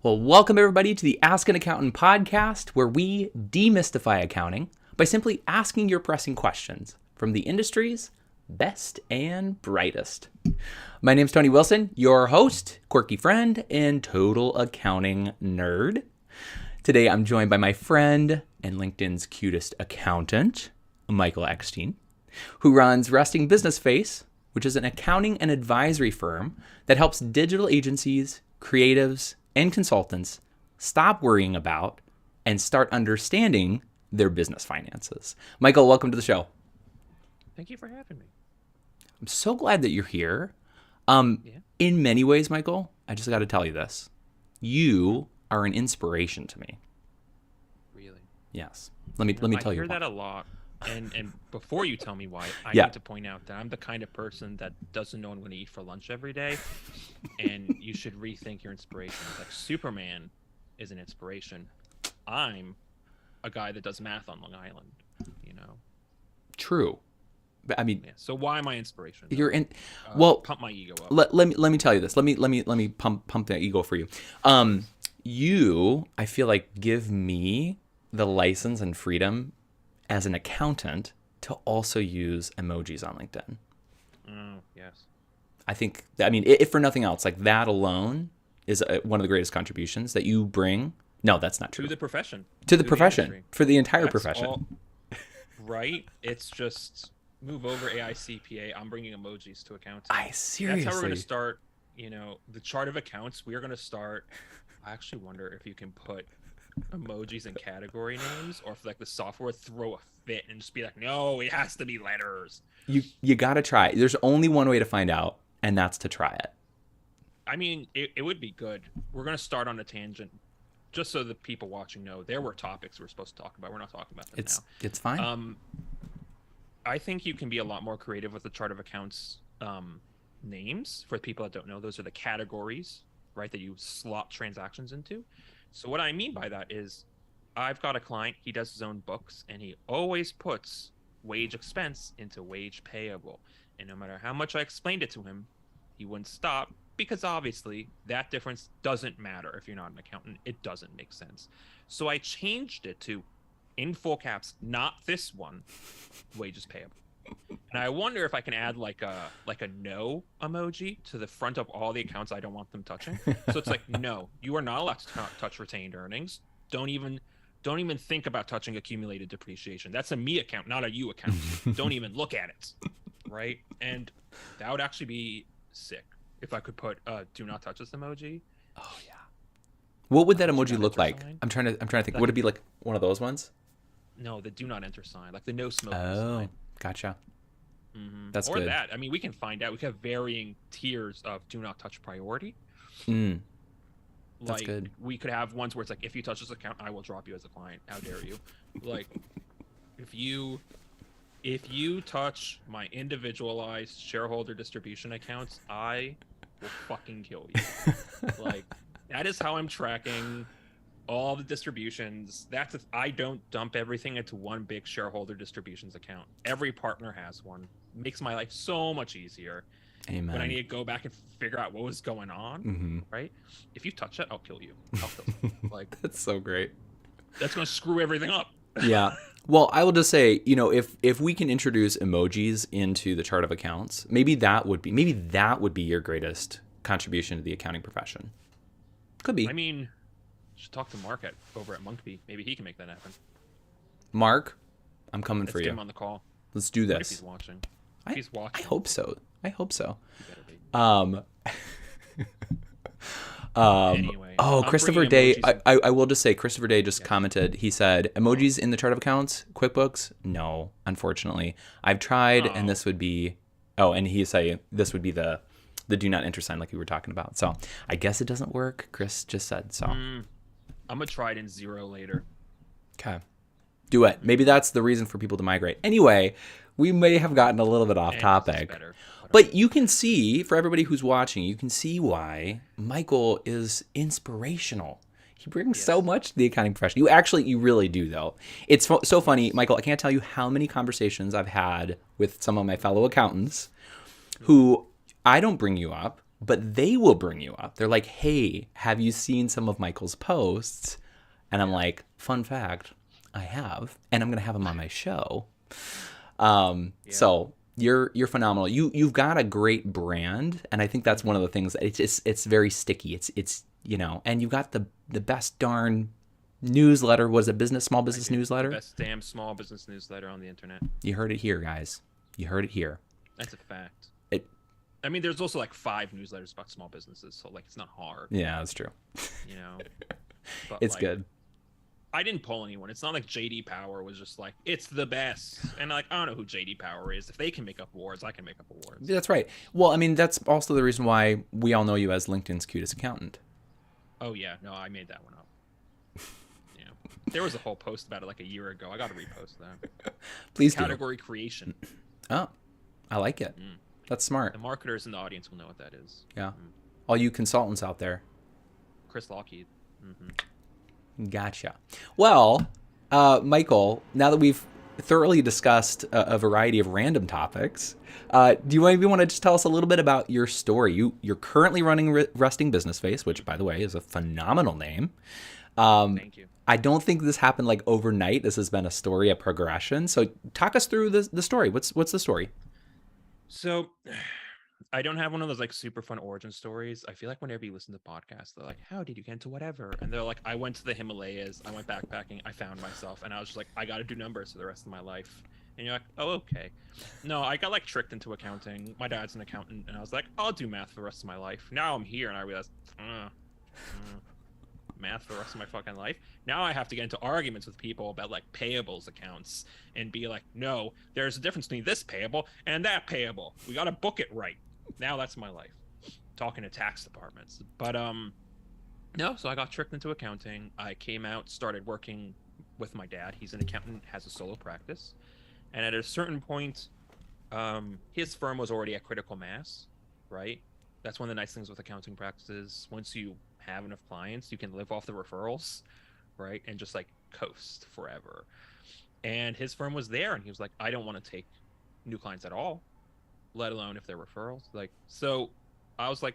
Well, welcome everybody to the Ask an Accountant podcast, where we demystify accounting by simply asking your pressing questions from the industry's best and brightest. My name's Tony Wilson, your host, quirky friend, and total accounting nerd. Today, I'm joined by my friend and LinkedIn's cutest accountant, Michael Eckstein, who runs Resting Business Face, which is an accounting and advisory firm that helps digital agencies, creatives, and consultants stop worrying about and start understanding their business finances. Michael, welcome to the show. Thank you for having me. I'm so glad that you're here. In many ways, Michael, I just got to tell you this. You are an inspiration to me. Really? Yes. Let me tell you. I hear that a lot. And before you tell me why, I Yeah. need to point out that I'm the kind of person that doesn't know what I'm going to eat for lunch every day. And you should rethink your inspirations. Like Superman is an inspiration. I'm a guy that does math on Long Island, you know? True. But I mean, Yeah. So why am I inspiration? you're in. Well, pump my ego up. let me tell you this. Let me pump that ego for you. You, I feel like, give me the license and freedom as an accountant to also use emojis on LinkedIn. Oh, yes. I mean, if for nothing else, like that alone is one of the greatest contributions that you bring. No, that's not true. To the profession. To the profession, industry. for the entire That's profession. all- right? It's just move over AICPA. I'm bringing emojis to accounting. Seriously. That's how we're going to start, the chart of accounts. We are going to start. I actually wonder if you can put emojis in category names, or if like the software throw a fit and just be like, no, it has to be letters. You got to try it. There's only one way to find out, and that's to try it. I mean, it would be good. We're going to start on a tangent just so the people watching know there were topics we're supposed to talk about. We're not talking about them now. It's fine. I think you can be a lot more creative with the chart of accounts names. For people that don't know, those are the categories, right, that you slot transactions into. So what I mean by that is I've got a client, he does his own books, and he always puts wage expense into wage payable. And no matter how much I explained it to him, he wouldn't stop, because obviously that difference doesn't matter if you're not an accountant. It doesn't make sense. So I changed it to, in full caps, not this one, wages payable. And I wonder if I can add like a no emoji to the front of all the accounts I don't want them touching. So it's like, no, you are not allowed to touch retained earnings. Don't even think about touching accumulated depreciation. That's a me account, not a you account. Don't even look at it, right? And that would actually be sick if I could put do not touch this emoji. Oh yeah. What would that emoji not look enter like? sign? I'm trying to think. Would it be like one of those ones? No, the do not enter sign, like the no smoking Oh, sign. gotcha. Mm-hmm. That's or good. that. I mean, we can find out. We can have varying tiers of do not touch priority. That's Like, good. we could have ones where it's like, if you touch this account, I will drop you as a client. How dare you? Like, if you touch my individualized shareholder distribution accounts, I will fucking kill you. Like, that is how I'm tracking all the distributions. I don't dump everything into one big shareholder distributions account. Every partner has one. Makes my life so much easier. Amen. When I need to go back and figure out what was going on, right? If you touch it, I'll kill you. Like, That's so great. that's gonna screw everything up. Yeah. Well, I will just say, if we can introduce emojis into the chart of accounts, maybe that would be your greatest contribution to the accounting profession. Could be. I mean, should talk to Mark over at Monkbee. Maybe he can make that happen. Mark, I'm coming Let's for get you. him on the call. Let's do What if this. he's watching? I If he's watching. I hope so. He better be. Anyway, I'm Christopher bringing Day. emojis I will just say, Christopher Day just commented. He said, emojis in the chart of accounts, QuickBooks? No, unfortunately. I've tried, and this would be. Oh, and he's saying this would be the do not enter sign like we were talking about. So I guess it doesn't work. Chris just said so. I'm gonna try it in zero later. Okay. Do it. Maybe that's the reason for people to migrate. Anyway, we may have gotten a little bit off And topic. it's better. But you can see, for everybody who's watching, you can see why Michael is inspirational. He brings so much to the accounting profession. You really do, though. It's so funny, Michael. I can't tell you how many conversations I've had with some of my fellow accountants who I don't bring you up but they will bring you up. They're like, hey, have you seen some of Michael's posts? And I'm like, fun fact, I have, and I'm going to have him on my show. So you're phenomenal. You've got a great brand, and I think that's one of the things. It's very sticky. It's and you've got the best darn newsletter. Was it small business newsletter? The best damn small business newsletter on the internet. You heard it here, guys. You heard it here. That's a fact. I mean, there's also like 5 newsletters about small businesses, so like it's not hard. Yeah, that's true. But it's good. I didn't pull anyone. It's not like JD Power was just like, it's the best. And like, I don't know who JD Power is. If they can make up awards, I can make up awards. That's right. Well, I mean, that's also the reason why we all know you as LinkedIn's cutest accountant. Oh yeah, no, I made that one up. There was a whole post about it like a year ago. I got to repost that. Please Category creation. Oh, I like it. That's smart. The marketers in the audience will know what that is. Yeah. All you consultants out there. Chris Lockheed. Gotcha. Well, Michael, now that we've thoroughly discussed a variety of random topics, do you maybe want to just tell us a little bit about your story? You're currently running Resting Business Face, which, by the way, is a phenomenal name. Thank you. I don't think this happened like overnight. This has been a story, a progression. So talk us through the story. What's the story? So I don't have one of those like super fun origin stories. I feel like whenever you listen to podcasts, they're like, how did you get into whatever? And they're like, I went to the Himalayas, I went backpacking, I found myself, and I was just like, I got to do numbers for the rest of my life. And you're like, oh, okay. No, I got like tricked into accounting. My dad's an accountant, and I was like, I'll do math for the rest of my life. Now I'm here, and I realized, math for the rest of my fucking life. Now I have to get into arguments with people about like payables accounts and be like, no, there's a difference between this payable and that payable. We got to book it right. Now that's my life, talking to tax departments. But no, so I got tricked into accounting. I came out, started working with my dad. He's an accountant, has a solo practice. And at a certain point, his firm was already at critical mass, right? That's one of the nice things with accounting practices. Once you have enough clients, you can live off the referrals, right? And just like coast forever. And his firm was there, and he was like, I don't want to take new clients at all, let alone if they're referrals. Like, so I was like,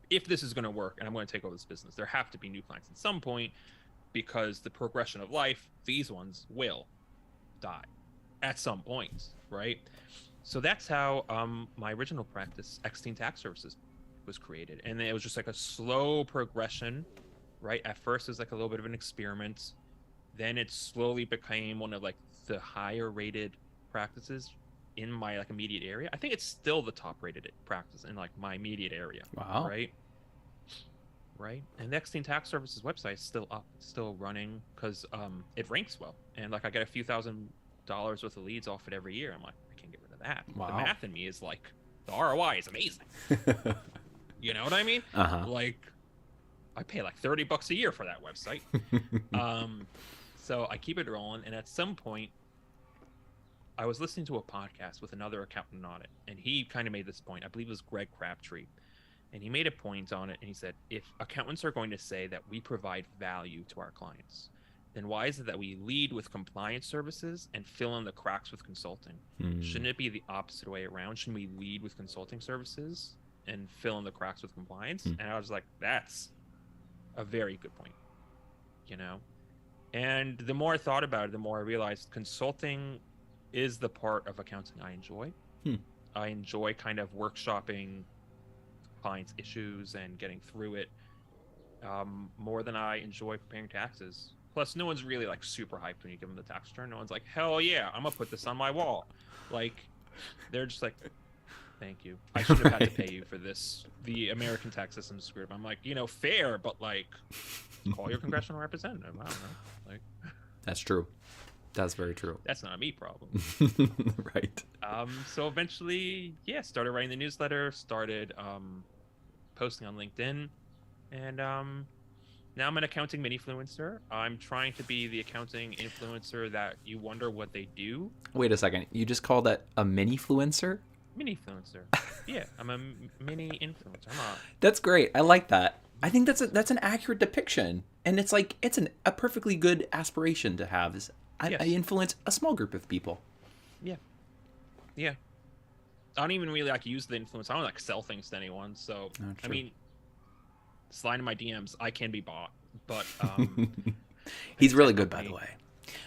if this is going to work and I'm going to take over this business, there have to be new clients at some point, because the progression of life, these ones will die at some point, right? So that's how my original practice, X-Teen Tax Services, was created. And it was just like a slow progression, right? At first it was like a little bit of an experiment. Then it slowly became one of like the higher rated practices in my like immediate area. I think it's still the top rated practice in like my immediate area. Wow. Right. And the X-Teen Tax Services website is still up, still running, because it ranks well. And like I get a few $1,000s worth of leads off it every year. I'm like, I can't get rid of that. Wow. The math in me is like, the ROI is amazing. You know what I mean? Like, I pay like $30 a year for that website. So I keep it rolling. And at some point, I was listening to a podcast with another accountant on it, and he kind of made this point. I believe it was Greg Crabtree. And he made a point on it, and he said, if accountants are going to say that we provide value to our clients, then why is it that we lead with compliance services and fill in the cracks with consulting? Shouldn't it be the opposite way around? Shouldn't we lead with consulting services and fill in the cracks with compliance? And I was like, that's a very good point, you know? And the more I thought about it, the more I realized consulting is the part of accounting I enjoy. I enjoy kind of workshopping clients' issues and getting through it more than I enjoy preparing taxes. Plus, no one's really like super hyped when you give them the tax return. No one's like, hell yeah, I'm gonna put this on my wall. Like, they're just like, thank you. I should have had to pay you for this. The American tax system is screwed. I'm like, you know, fair, but like, call your congressional representative. I don't know. Like, that's true. That's very true. That's not a me problem. Right. So eventually, yeah, started writing the newsletter, started posting on LinkedIn, and now I'm an accounting mini-fluencer. I'm trying to be the accounting influencer that you wonder what they do. Wait a second. You just called that a mini-fluencer? Mini-fluencer. Yeah, I'm a mini-influencer. That's great. I like that. I think that's an accurate depiction, and it's like a perfectly good aspiration to have. I influence a small group of people. Yeah. I don't even really like use the influence. I don't like sell things to anyone. So Oh, I true. mean, slide in my DMs. I can be bought, but He's really tech good, by the company,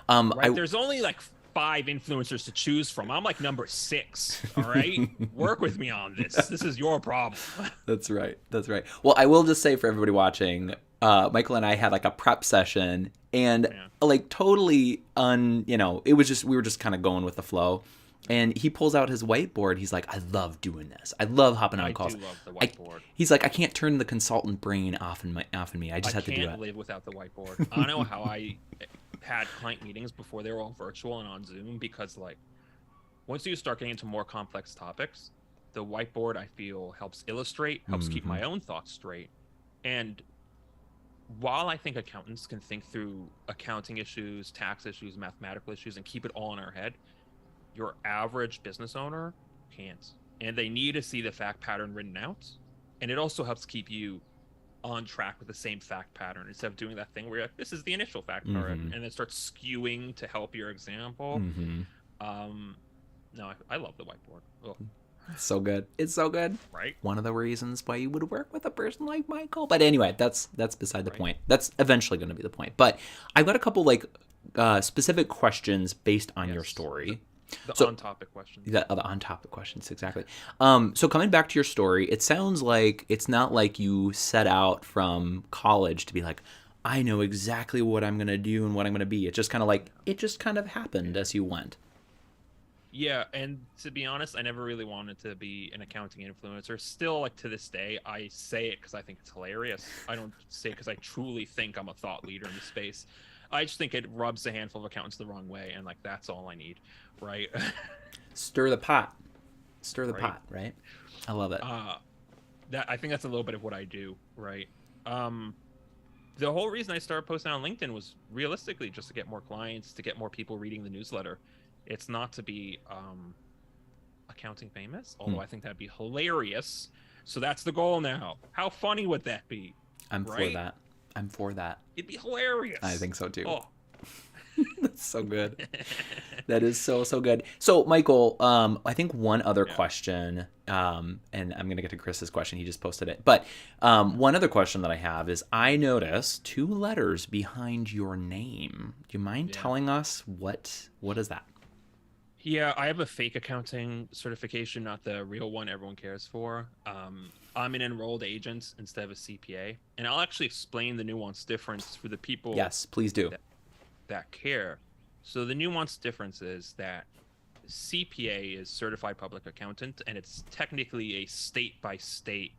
way. right? There's only like 5 influencers to choose from. I'm like number 6. All right, work with me on this. This is your problem. That's right. That's right. Well, I will just say for everybody watching, Michael and I had like a prep session, and Yeah. like totally it was just we were just kind of going with the flow. And he pulls out his whiteboard. He's like, I love doing this. I love hopping on I calls. do love the whiteboard. He's like, I can't turn the consultant brain off in me. I just have to do can't it. live without the whiteboard. I don't know how I had client meetings before they were all virtual and on Zoom, because like once you start getting into more complex topics, the whiteboard I feel helps illustrate, helps keep my own thoughts straight. And while I think accountants can think through accounting issues, tax issues, mathematical issues, and keep it all in our head, your average business owner can't. And they need to see the fact pattern written out. And it also helps keep you on track with the same fact pattern, instead of doing that thing where you're like, this is the initial fact pattern, and then start skewing to help your example. No, I love the whiteboard. Ugh. It's so good. It's so good. Right. One of the reasons why you would work with a person like Michael. But anyway, that's beside the point. That's eventually going to be the point. But I've got a couple like specific questions based on your story. The on-topic questions. The on-topic questions, exactly. So coming back to your story, it sounds like it's not like you set out from college to be like, I know exactly what I'm going to do and what I'm going to be. It's just kind of like, it just kind of happened as you went. Yeah, and to be honest, I never really wanted to be an accounting influencer. Still, like to this day, I say it because I think it's hilarious. I don't say it because I truly think I'm a thought leader in the space. I just think it rubs a handful of accountants the wrong way, and like that's all I need, right? Stir the pot, right? I love it. I think that's a little bit of what I do, right? The whole reason I started posting on LinkedIn was realistically just to get more clients, to get more people reading the newsletter. It's not to be accounting famous, although I think that'd be hilarious. So that's the goal now. How funny would that be? I'm for that. It'd be hilarious. I think so too. Oh. That's so good. That is so good. So Michael, I think one other question, and I'm gonna get to Chris's question. He just posted it, but one other question that I have is, I noticed 2 letters behind your name. Do you mind telling us what is that? Yeah, I have a fake accounting certification, not the real one everyone cares for. I'm an enrolled agent instead of a CPA, and I'll actually explain the nuanced difference for the people. Yes, please do. That care. So the nuanced difference is that CPA is certified public accountant, and it's technically a state-by-state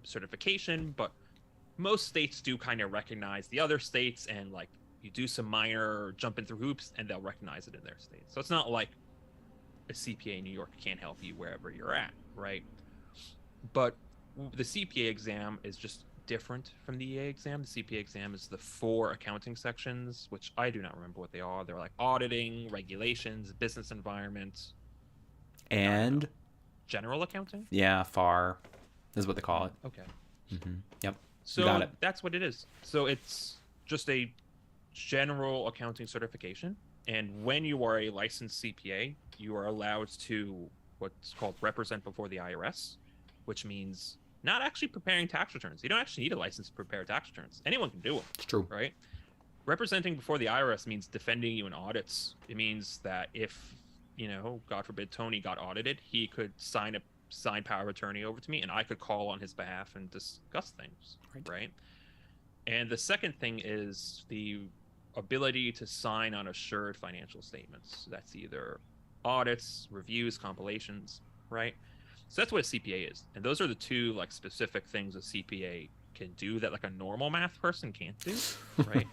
certification, but most states do kind of recognize the other states, and like you do some minor jumping through hoops and they'll recognize it in their state. So it's not like a CPA in New York can't help you wherever you're at, right? But the CPA exam is just different from the EA exam. The CPA exam is the 4 accounting sections, which I do not remember what they are. They're like auditing, regulations, business environment, and general accounting. Yeah, FAR is what they call it. Okay. Yep. So got it. That's what it is. So it's just a general accounting certification, and when you are a licensed CPA, you are allowed to what's called represent before the IRS, which means not actually preparing tax returns. You don't actually need a license to prepare tax returns. Anyone can do them. It's true. Right? Representing before the IRS means defending you in audits. It means that if, God forbid, Tony got audited, he could sign power of attorney over to me, and I could call on his behalf and discuss things. Right? And the second thing is the ability to sign on assured financial statements. That's either audits, reviews, compilations, right? So that's what a CPA is. And those are the 2 like specific things a CPA can do that like a normal math person can't do, right?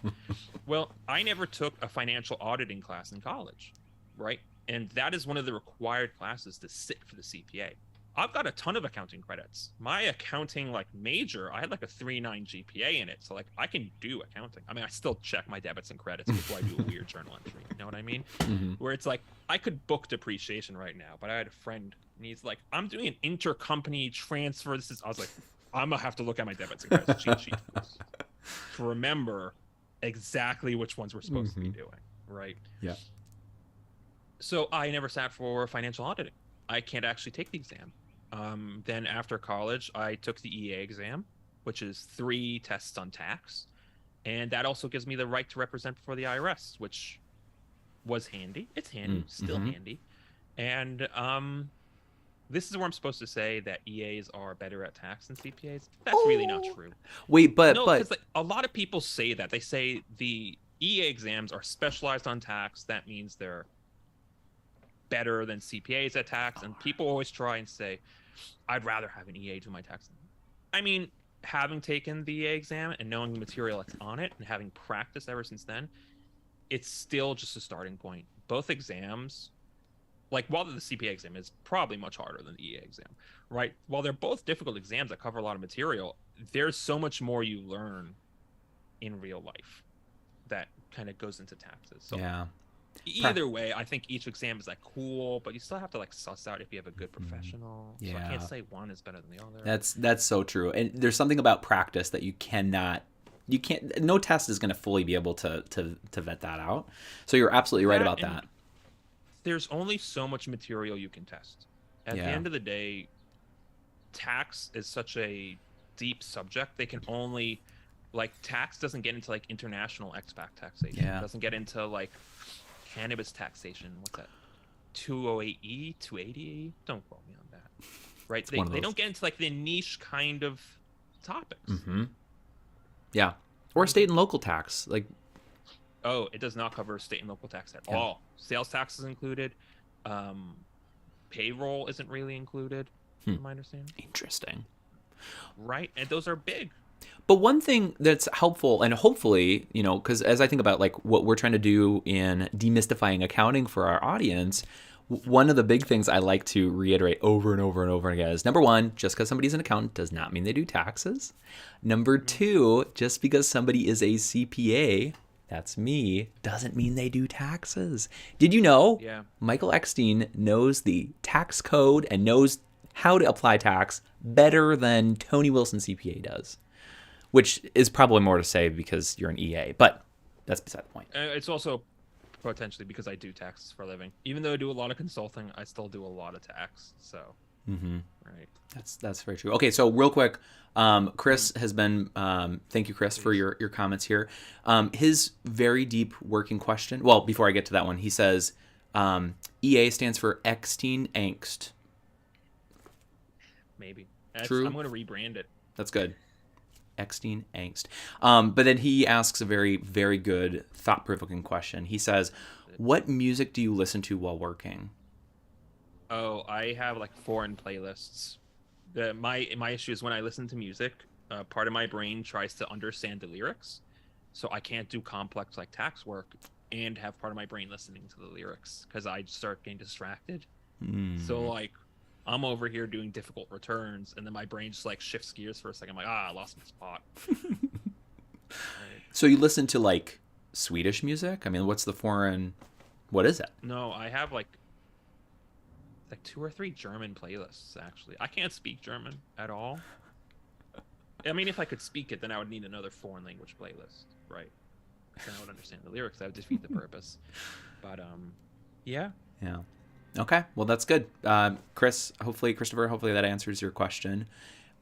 Well, I never took a financial auditing class in college, right? And that is one of the required classes to sit for the CPA. I've got a ton of accounting credits. My accounting like major, I had like a 3.9 GPA in it. So like I can do accounting. I mean, I still check my debits and credits before I do a weird journal entry. You know what I mean? Where it's like, I could book depreciation right now, but I had a friend and he's like, I'm doing an intercompany transfer. I was like, I'm gonna have to look at my debits and credits cheat sheet to remember exactly which ones we're supposed to be doing. Right. Yeah. So I never sat for financial auditing. I can't actually take the exam. Then after college, I took the EA exam, which is 3 tests on tax, and that also gives me the right to represent before the IRS, which was handy. It's handy, still Mm-hmm. handy. And this is where I'm supposed to say that EAs are better at tax than CPAs. That's really not Oh, true. wait, No, but because like a lot of people say that. They say the EA exams are specialized on tax. That means they're better than CPAs at tax. And people always try and say, I'd rather have an EA do my tax. I mean, having taken the EA exam and knowing the material that's on it and having practiced ever since then, it's still just a starting point. Both exams, like while the CPA exam is probably much harder than the EA exam, right? While they're both difficult exams that cover a lot of material, there's so much more you learn in real life that kind of goes into taxes. So yeah. either way, I think each exam is like cool, but you still have to like suss out if you have a good professional. So I can't Yeah. say one is better than the other. That's so true. And there's something about practice that you can't, no test is going to fully be able to vet that out. So you're absolutely right That about and that. there's only so much material you can test. At the Yeah. end of the day, tax is such a deep subject. They can only like tax doesn't get into like international expat taxation. Yeah. Doesn't get into like cannabis taxation. What's that? 208E, 280E? Don't quote me on that. Right? It's They one of they those. don't get into like the niche kind of topics. Mm-hmm. Yeah. Or state and local tax. Like, Oh, it does not cover state and local tax at yeah. all. Sales tax is included. Um, Payroll isn't really included, from my understanding. Interesting. Right? And those are big. But one thing that's helpful, and hopefully, because as I think about like what we're trying to do in demystifying accounting for our audience, one of the big things I like to reiterate over and over and over again is number one, just because somebody's an accountant does not mean they do taxes. Number two, just because somebody is a CPA, that's me, doesn't mean they do taxes. Did you know Yeah. Michael Eckstein knows the tax code and knows how to apply tax better than Tony Wilson CPA does? Which is probably more to say because you're an EA, but that's beside the point. It's also potentially because I do taxes for a living. Even though I do a lot of consulting, I still do a lot of tax. So, right. That's very true. Okay, so real quick, Chris has been. Thank you, Chris, for your comments here. His very deep working question. Well, before I get to that one, he says EA stands for Eckstein Angst. Maybe. True. I'm going to rebrand it. That's good. Eckstein Angst. But then he asks a very, very good, thought-provoking question. He says, what music do you listen to while working? Oh, I have like foreign playlists. My issue is when I listen to music, part of my brain tries to understand the lyrics, so I can't do complex like tax work and have part of my brain listening to the lyrics because I start getting distracted. So like, I'm over here doing difficult returns, and then my brain just like shifts gears for a second. I'm like, I lost my spot. Right. So you listen to like Swedish music? I mean, what's the foreign? What is it? No, I have like 2 or 3 German playlists actually. I can't speak German at all. I mean, if I could speak it, then I would need another foreign language playlist, right? Then I would understand the lyrics. That would defeat the purpose. But yeah. Yeah. Okay. Well, that's good. Christopher, hopefully that answers your question.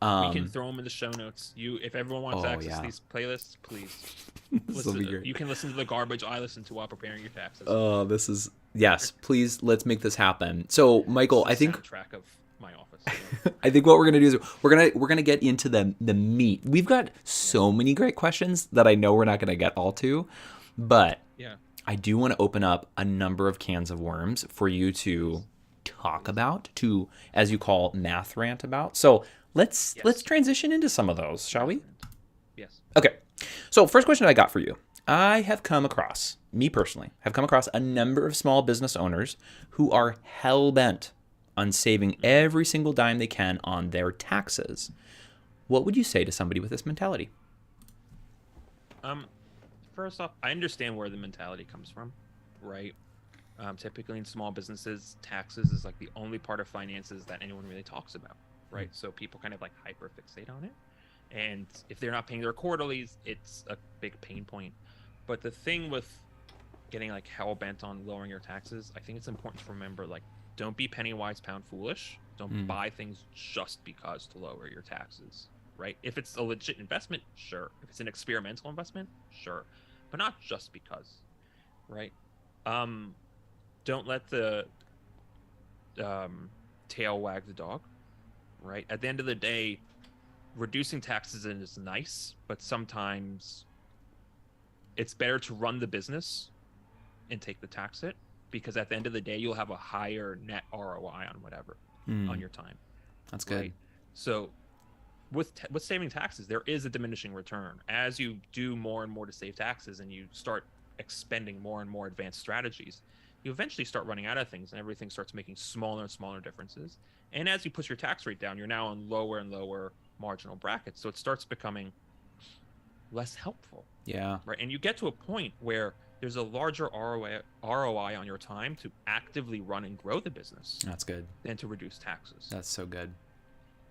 We can throw them in the show notes. If everyone wants access to these playlists, please. This will be great. You can listen to the garbage I listen to while preparing your taxes. Oh, yes. Please, let's make this happen. So, Michael, I think soundtrack of my office. I think what we're gonna do is we're gonna get into the meat. We've got so many great questions that I know we're not gonna get all to, but Yeah. I do want to open up a number of cans of worms for you to talk about, to, as you call, math rant about. So let's transition into some of those, shall we? Yes. Okay. So first question I got for you. I have come across, me personally, have come across a number of small business owners who are hell-bent on saving every single dime they can on their taxes. What would you say to somebody with this mentality? First off, I understand where the mentality comes from, right? Typically in small businesses, taxes is like the only part of finances that anyone really talks about, right? So people kind of like hyper fixate on it. And if they're not paying their quarterlies, it's a big pain point. But the thing with getting like hell bent on lowering your taxes, I think it's important to remember like don't be penny wise, pound foolish. Don't buy things just because to lower your taxes, right? If it's a legit investment, sure. If it's an experimental investment, sure, but not just because, right? Don't let the tail wag the dog, right? At the end of the day, reducing taxes is nice, but sometimes it's better to run the business and take the tax hit, because at the end of the day, you'll have a higher net ROI on whatever on your time. That's good. Right? So with saving taxes, there is a diminishing return. As you do more and more to save taxes and you start expending more and more advanced strategies, you eventually start running out of things and everything starts making smaller and smaller differences. And as you push your tax rate down, you're now on lower and lower marginal brackets. So it starts becoming less helpful. Yeah. Right. And you get to a point where there's a larger ROI on your time to actively run and grow the business. That's good. Than to reduce taxes. That's so good.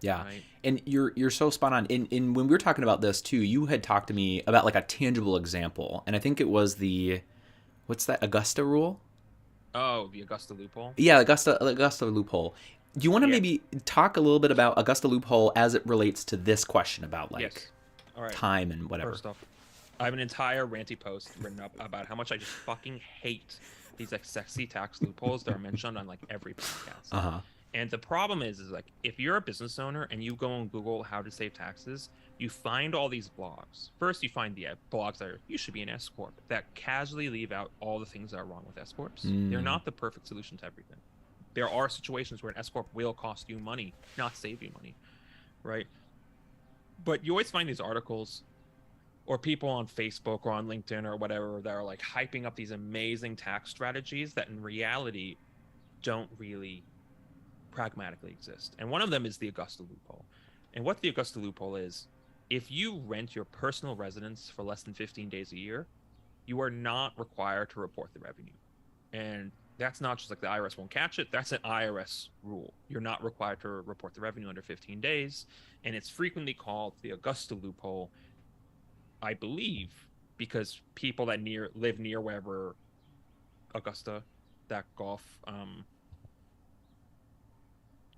Yeah. Right? And you're so spot on. In when we were talking about this too, you had talked to me about like a tangible example. And I think it was what's that, Augusta rule? Oh, the Augusta Loophole? Yeah, Augusta Loophole. Do you want to maybe talk a little bit about Augusta Loophole as it relates to this question about All right. time and whatever? First off, I have an entire ranty post written up about how much I just fucking hate these like sexy tax loopholes that are mentioned on like every podcast. And the problem is like if you're a business owner and you go on Google how to save taxes, you find all these blogs. First, you find the blogs that are you should be an S corp that casually leave out all the things that are wrong with S corps. They're not the perfect solution to everything. There are situations where an S corp will cost you money, not save you money, right? But you always find these articles or people on Facebook or on LinkedIn or whatever that are like hyping up these amazing tax strategies that in reality don't really pragmatically exist. And one of them is the Augusta Loophole. And what the Augusta Loophole is, if you rent your personal residence for less than 15 days a year, you are not required to report the revenue. And that's not just like the IRS won't catch it. That's an IRS rule. You're not required to report the revenue under 15 days. And it's frequently called the Augusta Loophole, I believe, because people that live near wherever Augusta, that golf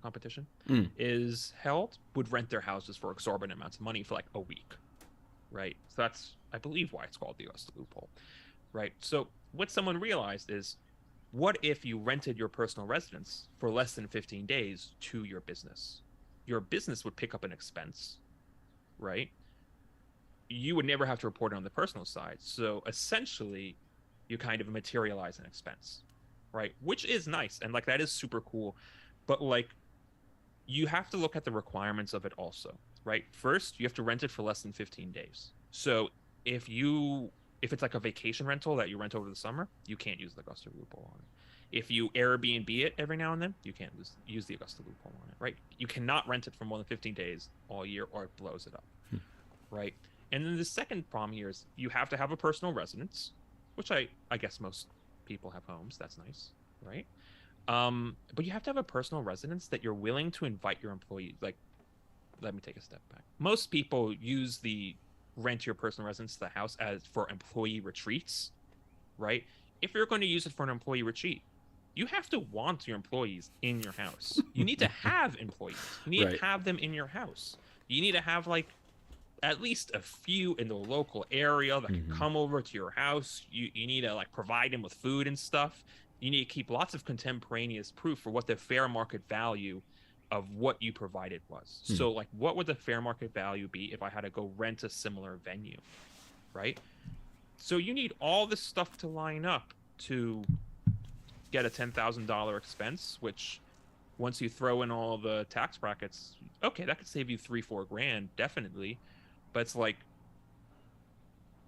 competition is held, would rent their houses for exorbitant amounts of money for like a week, right? So that's, I believe, why it's called the Augusta Loophole, right? So what someone realized is, what if you rented your personal residence for less than 15 days to your business? Your business would pick up an expense, right? You would never have to report it on the personal side. So essentially, you kind of materialize an expense, right? Which is nice. And like, that is super cool. But like, you have to look at the requirements of it also, right? First, you have to rent it for less than 15 days. So if it's like a vacation rental that you rent over the summer, you can't use the Augusta Loophole on it. If you Airbnb it every now and then, you can't use the Augusta Loophole on it, right? You cannot rent it for more than 15 days all year or it blows it up, right? And then the second problem here is you have to have a personal residence, which I guess most people have homes. That's nice, right? But you have to have a personal residence that you're willing to invite your employees. Like, let me take a step back. Most people use the rent your personal residence to the house as for employee retreats, right? If you're going to use it for an employee retreat, you have to want your employees in your house. You need to have employees. You need to have them in your house. You need to have like at least a few in the local area that can come over to your house. You need to like provide them with food and stuff. You need to keep lots of contemporaneous proof for what the fair market value of what you provided was. So like, what would the fair market value be if I had to go rent a similar venue, right? So you need all this stuff to line up to get a $10,000 expense, which once you throw in all the tax brackets, okay, that could save you $3-4 grand, definitely. But it's like,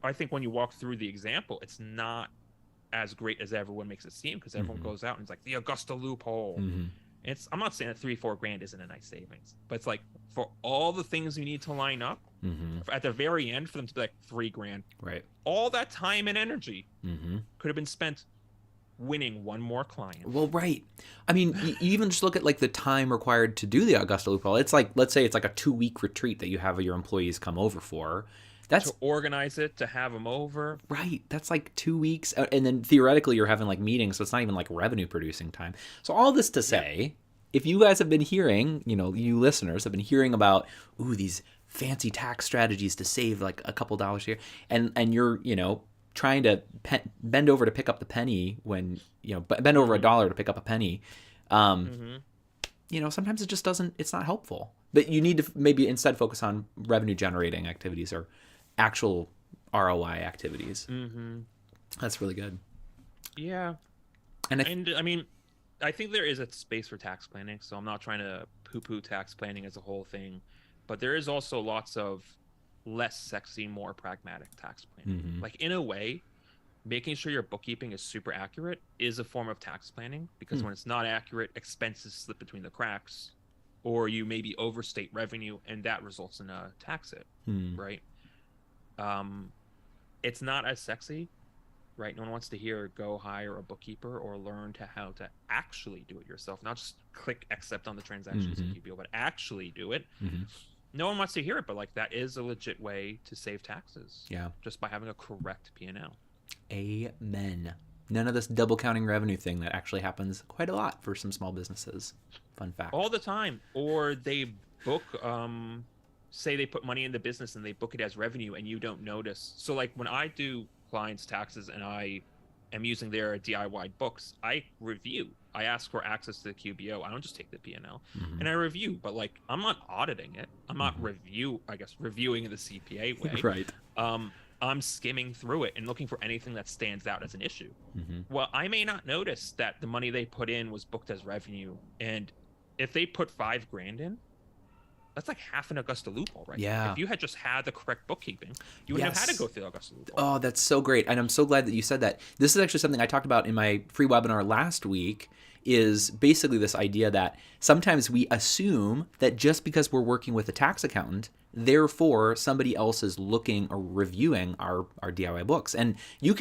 I think when you walk through the example, it's not as great as everyone makes it seem, because everyone goes out and it's like the Augusta Loophole. I'm not saying that $3-4 grand isn't a nice savings, but it's like for all the things you need to line up at the very end for them to be like $3 grand, right? All that time and energy could have been spent winning one more client. Well, right. I mean, you even just look at like the time required to do the Augusta Loophole. It's like, let's say it's like a 2-week retreat that you have your employees come over for. That's to organize it, to have them over. right. That's like 2 weeks. And then theoretically, you're having like meetings. So it's not even like revenue producing time. So all this to say, if you guys have been hearing, you listeners have been hearing about, these fancy tax strategies to save like a couple dollars here, and you're, trying to bend over to pick up the penny when, bend over a dollar to pick up a penny. Sometimes it just it's not helpful. But you need to maybe instead focus on revenue generating activities or actual ROI activities. That's really good. Yeah. And I mean, I think there is a space for tax planning, so I'm not trying to poo-poo tax planning as a whole thing, but there is also lots of less sexy, more pragmatic tax planning. Like, in a way, making sure your bookkeeping is super accurate is a form of tax planning, because when it's not accurate, expenses slip between the cracks, or you maybe overstate revenue, and that results in a tax hit, right? It's not as sexy, right? No one wants to hear go hire a bookkeeper or learn how to actually do it yourself, not just click accept on the transactions in QBO, but actually do it. No one wants to hear it, but like, that is a legit way to save taxes. Yeah. Just by having a correct P&L. Amen. None of this double counting revenue thing that actually happens quite a lot for some small businesses. Fun fact. All the time. Or they book, say they put money in the business and they book it as revenue and you don't notice. So like, when I do clients' taxes and I am using their DIY books, I ask for access to the QBO. I don't just take the P&L and I review, but like, I'm not auditing it. I'm not reviewing in the CPA way. Right. I'm skimming through it and looking for anything that stands out as an issue. Well, I may not notice that the money they put in was booked as revenue. And if they put $5,000 in, that's like half an Augusta Loophole, right? Yeah. If you had just had the correct bookkeeping, you wouldn't have had to go through the Augusta Loophole. Oh, that's so great. And I'm so glad that you said that. This is actually something I talked about in my free webinar last week, is basically this idea that sometimes we assume that just because we're working with a tax accountant, therefore somebody else is looking or reviewing our DIY books. And you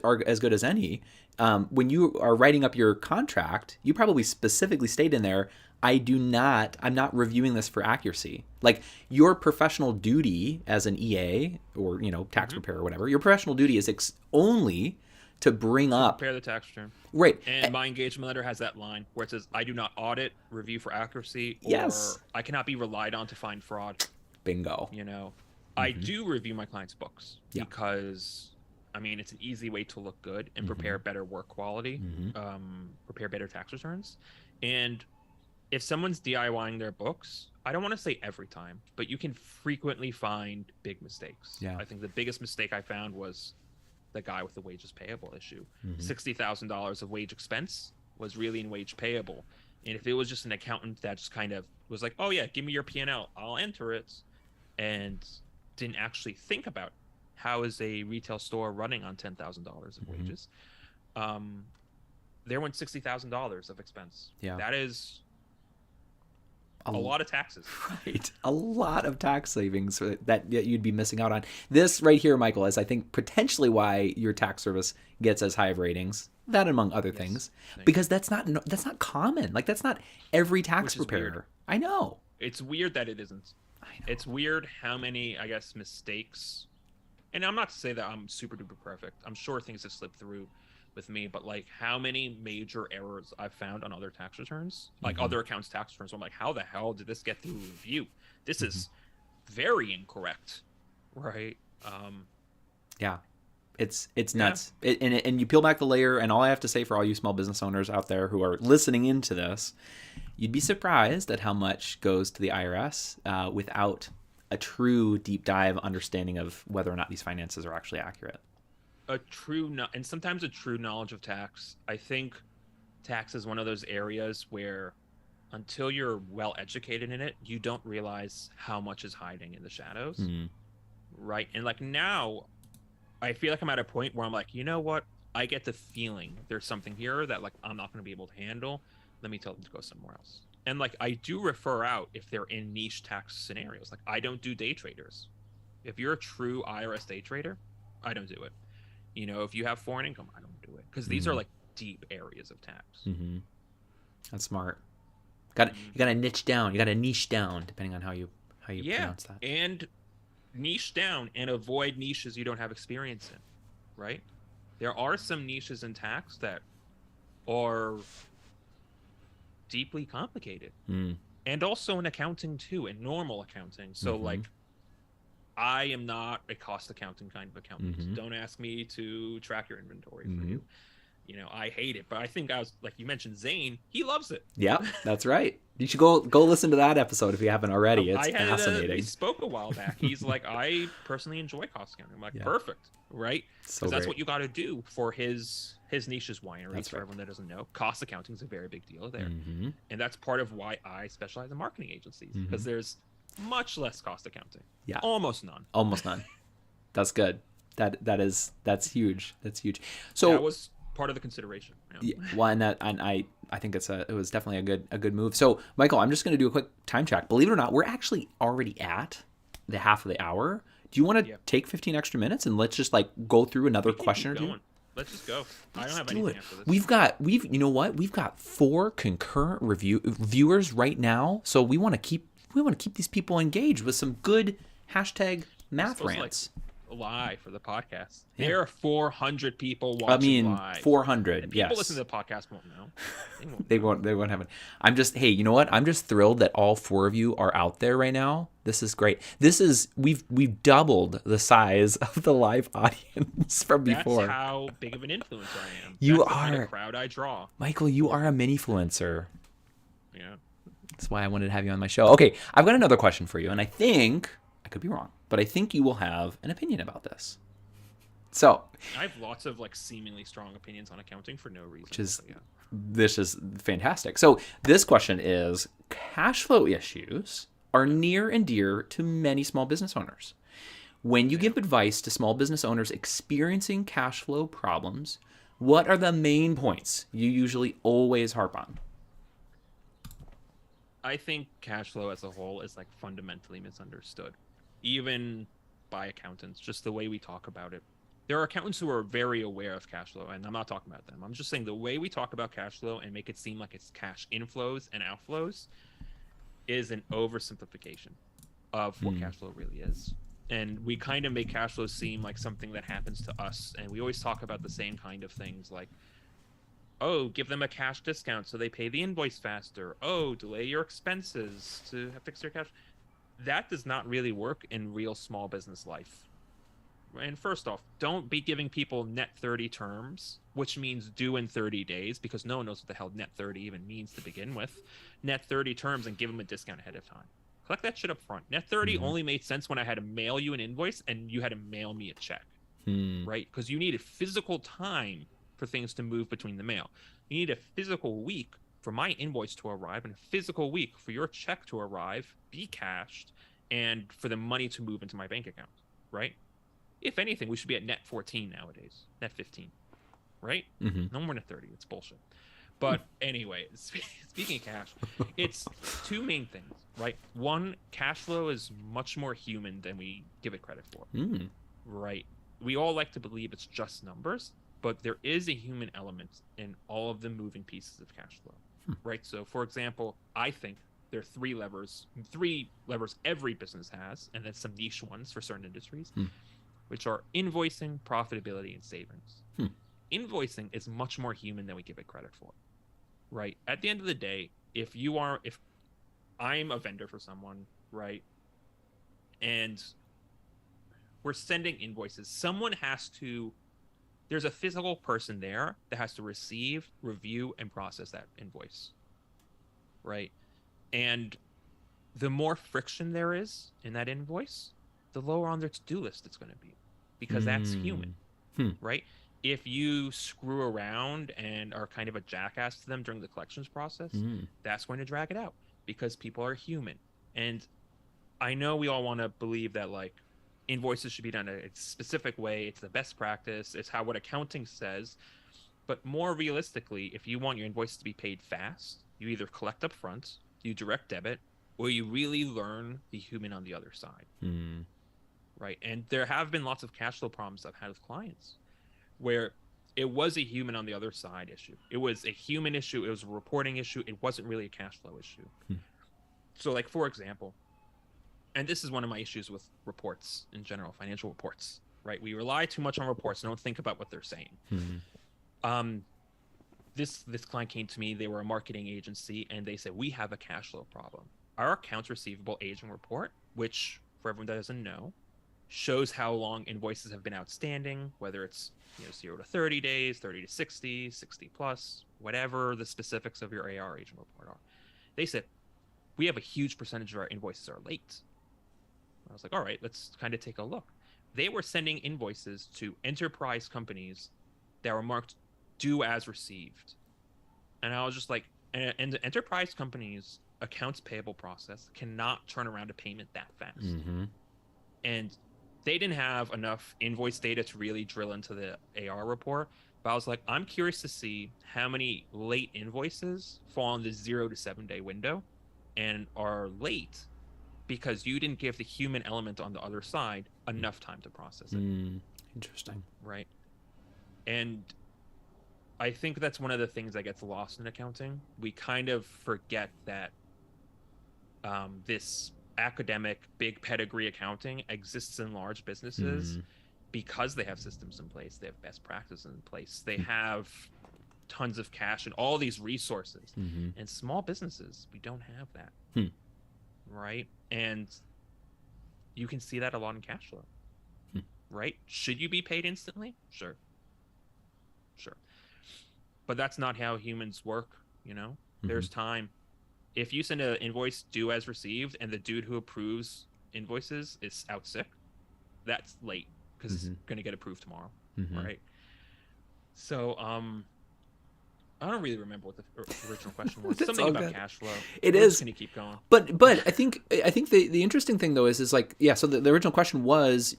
are as good as any. When you are writing up your contract, you probably specifically state in there, I'm not reviewing this for accuracy. Like, your professional duty as an EA or, tax preparer or whatever, your professional duty is only to prepare the tax return. Right. And my engagement letter has that line where it says, I do not audit, review for accuracy, or yes, I cannot be relied on to find fraud. Bingo. I do review my clients' books because, I mean, it's an easy way to look good and prepare better work quality, prepare better tax returns. And if someone's DIYing their books, I don't want to say every time, but you can frequently find big mistakes. Yeah. I think the biggest mistake I found was the guy with the wages payable issue. $60,000 of wage expense was really in wage payable. And if it was just an accountant that just kind of was like, oh yeah, give me your P&L, I'll enter it, and didn't actually think about how is a retail store running on $10,000 of wages, there went $60,000 of expense. Yeah. That is a lot of taxes. Right. A lot of tax savings that you'd be missing out on. This right here, Michael, is I think potentially why your tax service gets as high of ratings. That among other things. Because that's not common. Like, that's not every tax preparer. I know. It's weird that it isn't. I know. It's weird how many, I guess, mistakes. And I'm not to say that I'm super duper perfect. I'm sure things have slipped through with me, but like, how many major errors I've found on other tax returns, like other accounts tax returns. I'm like, how the hell did this get through review? This is very incorrect, right? Yeah, it's nuts. And you peel back the layer, and all I have to say for all you small business owners out there who are listening into this, you'd be surprised at how much goes to the IRS without a true deep dive understanding of whether or not these finances are actually accurate. And sometimes a true knowledge of tax. I think tax is one of those areas where until you're well educated in it, you don't realize how much is hiding in the shadows. Right. And like, now I feel like I'm at a point where I'm like, you know what? I get the feeling there's something here that like, I'm not going to be able to handle. Let me tell them to go somewhere else. And like, I do refer out if they're in niche tax scenarios. Like, I don't do day traders. If you're a true IRS day trader, I don't do it. If you have foreign income, I don't do it, because these are like deep areas of tax. That's smart. You got to niche down. You got to niche down, depending on how you pronounce that. And niche down and avoid niches you don't have experience in, right? There are some niches in tax that are deeply complicated, and also in accounting too, in normal accounting. So like, I am not a cost accounting kind of accountant. Don't ask me to track your inventory for you. You know, I hate it, but I think like you mentioned Zane, he loves it. Yeah, that's right. You should go listen to that episode if you haven't already. It's fascinating. We spoke a while back. He's like, I personally enjoy cost accounting. I'm like, perfect, right? So Because that's what you got to do for his niche's wineries. That's for right. everyone that doesn't know, cost accounting is a very big deal there, and that's part of why I specialize in marketing agencies, because there's much less cost accounting. Yeah, almost none. Almost none. That's good. That's huge. That's huge. So that was part of the consideration. Yeah, well, and I think it was definitely a good move. So, Michael, I'm just going to do a quick time check. Believe it or not, we're actually already at the half of the hour. Do you want to take 15 extra minutes and let's just like go through another question or two? Let's just go. I don't have anything after this. You know what? We've got 4 concurrent viewers right now. So we want to keep these people engaged with some good hashtag math rants. Live for the podcast. Yeah. There are 400 people watching live. 400. People listen to the podcast won't know. They won't have it. Hey, you know what? I'm just thrilled that all 4 of you are out there right now. This is great. We've doubled the size of the live audience from before. That's how big of an influencer I am. That's the are kind of crowd I draw. Michael, you are a mini-fluencer. Yeah. That's why I wanted to have you on my show. Okay, I've got another question for you, and I think I could be wrong, but I think you will have an opinion about this. So I have lots of like seemingly strong opinions on accounting for no reason. This is fantastic. So this question is: cash flow issues are near and dear to many small business owners. When you give advice to small business owners experiencing cash flow problems, what are the main points you usually always harp on? I think cash flow as a whole is like fundamentally misunderstood, even by accountants, just the way we talk about it. There are accountants who are very aware of cash flow, and I'm not talking about them. I'm just saying the way we talk about cash flow and make it seem like it's cash inflows and outflows is an oversimplification of what cash flow really is. And we kind of make cash flow seem like something that happens to us, and we always talk about the same kind of things like, oh, give them a cash discount so they pay the invoice faster. Oh, delay your expenses to fix your cash. That does not really work in real small business life. And first off, don't be giving people net 30 terms, which means due in 30 days, because no one knows what the hell net 30 even means to begin with. Net 30 terms and give them a discount ahead of time. Collect that shit up front. Net 30 only made sense when I had to mail you an invoice and you had to mail me a check, right? Because you needed physical time for things to move between the mail. You need a physical week for my invoice to arrive and a physical week for your check to arrive, be cashed, and for the money to move into my bank account, right? If anything, we should be at net 14 nowadays, net 15, right? No more net 30. It's bullshit. But anyway, speaking of cash, it's 2 main things, right? One, cash flow is much more human than we give it credit for, right? We all like to believe it's just numbers, but there is a human element in all of the moving pieces of cash flow, right? So, for example, I think there are 3 levers every business has, and then some niche ones for certain industries, which are invoicing, profitability, and savings. Invoicing is much more human than we give it credit for, right? At the end of the day, if I'm a vendor for someone, right, and we're sending invoices, there's a physical person there that has to receive, review, and process that invoice, right? And the more friction there is in that invoice, the lower on their to-do list it's going to be, because that's human, right? If you screw around and are kind of a jackass to them during the collections process, that's going to drag it out, because people are human. And I know we all want to believe that like invoices should be done in a specific way. It's the best practice. It's what accounting says. But more realistically, if you want your invoices to be paid fast, you either collect up front, you direct debit, or you really learn the human on the other side. Right? And there have been lots of cash flow problems I've had with clients where it was a human on the other side issue. It was a human issue. It was a reporting issue. It wasn't really a cash flow issue. So like, for example, and this is one of my issues with reports in general, financial reports, right? We rely too much on reports and don't think about what they're saying. This client came to me. They were a marketing agency, and they said, we have a cash flow problem. Our accounts receivable aging report, which for everyone that doesn't know, shows how long invoices have been outstanding, whether it's 0 to 30 days, 30 to 60, 60 plus, whatever the specifics of your AR aging report are. They said, we have a huge percentage of our invoices are late. I was like, all right, let's kind of take a look. They were sending invoices to enterprise companies that were marked due as received. And I was just like, and the enterprise companies' accounts payable process cannot turn around a payment that fast. And they didn't have enough invoice data to really drill into the AR report. But I was like, I'm curious to see how many late invoices fall in the 0 to 7 day window and are late because you didn't give the human element on the other side enough time to process it. Interesting. Right. And I think that's one of the things that gets lost in accounting. We kind of forget that this academic, big pedigree accounting exists in large businesses because they have systems in place. They have best practices in place. They have tons of cash and all these resources. And small businesses, we don't have that. Right? And you can see that a lot in cash flow. Right? Should you be paid instantly? Sure. But that's not how humans work, There's time. If you send an invoice due as received and the dude who approves invoices is out sick, that's late because it's going to get approved tomorrow, right? So, I don't really remember what the original question was. Something about cash flow. It We're is. just gonna keep going. But I think the interesting thing though is like, yeah. So the original question was,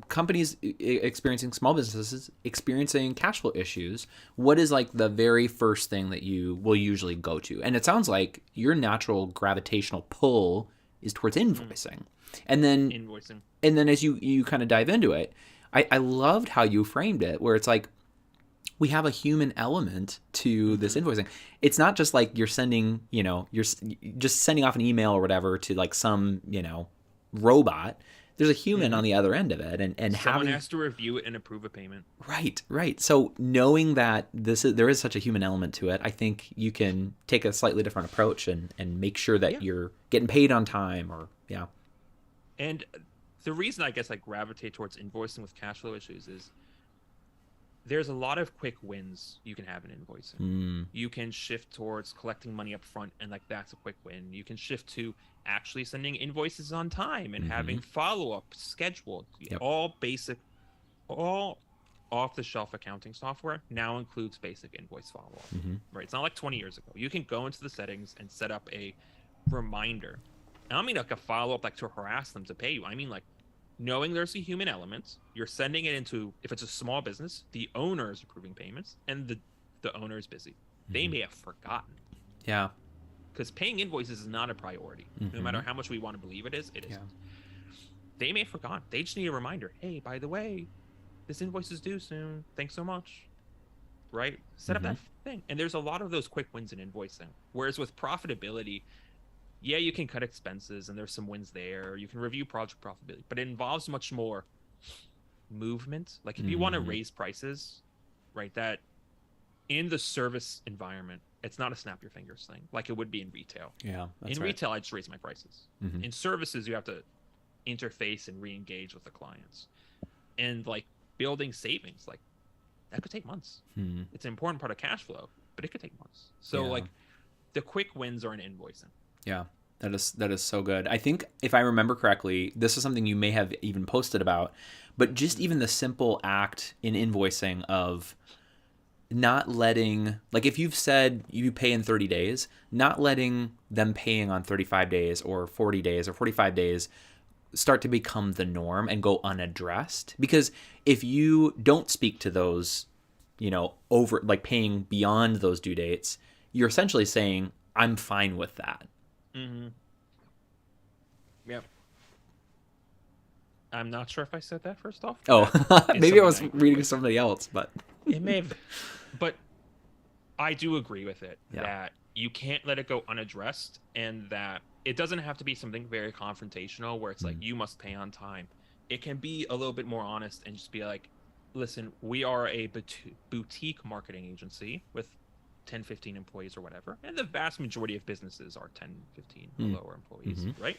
companies experiencing, small businesses experiencing cash flow issues. What is like the very first thing that you will usually go to? And it sounds like your natural gravitational pull is towards invoicing, and then as you kind of dive into it, I loved how you framed it, where it's like, we have a human element to this invoicing. It's not just like you're sending, you're just sending off an email or whatever to like some, robot. There's a human on the other end of it, and someone has to review it and approve a payment. Right. So knowing that there is such a human element to it, I think you can take a slightly different approach and make sure that you're getting paid on time, And the reason I guess I gravitate towards invoicing with cash flow issues is there's a lot of quick wins you can have in invoicing. You can shift towards collecting money up front, and like that's a quick win. You can shift to actually sending invoices on time and having follow-up scheduled. All off-the-shelf accounting software now includes basic invoice follow-up. Right? It's not like 20 years ago. You can go into the settings and set up a reminder. I don't mean like a follow-up like to harass them to pay you. I mean like knowing there's a human element, you're sending it into, if it's a small business, the owner is approving payments and the owner is busy. They may have forgotten. Yeah. Because paying invoices is not a priority. No matter how much we want to believe it is, it isn't. They may have forgotten. They just need a reminder. Hey, by the way, this invoice is due soon. Thanks so much. Right? Set up that thing. And there's a lot of those quick wins in invoicing. Whereas with profitability, you can cut expenses and there's some wins there. You can review project profitability, but it involves much more movement. Like if you want to raise prices, right, that in the service environment, it's not a snap your fingers thing like it would be in retail. In retail, I just raise my prices. In services, you have to interface and re-engage with the clients. And like building savings, like that could take months. It's an important part of cash flow, but it could take months. So like the quick wins are in invoicing. Yeah, that is so good. I think if I remember correctly, this is something you may have even posted about, but just even the simple act in invoicing of not letting, like if you've said you pay in 30 days, not letting them paying on 35 days or 40 days or 45 days start to become the norm and go unaddressed. Because if you don't speak to those, over like paying beyond those due dates, you're essentially saying, I'm fine with that. Yep. I'm not sure if I said that first off. Oh, maybe I was reading somebody else, but it may have. But I do agree with it that you can't let it go unaddressed, and that it doesn't have to be something very confrontational where it's like, you must pay on time. It can be a little bit more honest and just be like, listen, we are a boutique marketing agency with 10, 15 employees or whatever. And the vast majority of businesses are 10, 15 or lower employees, right?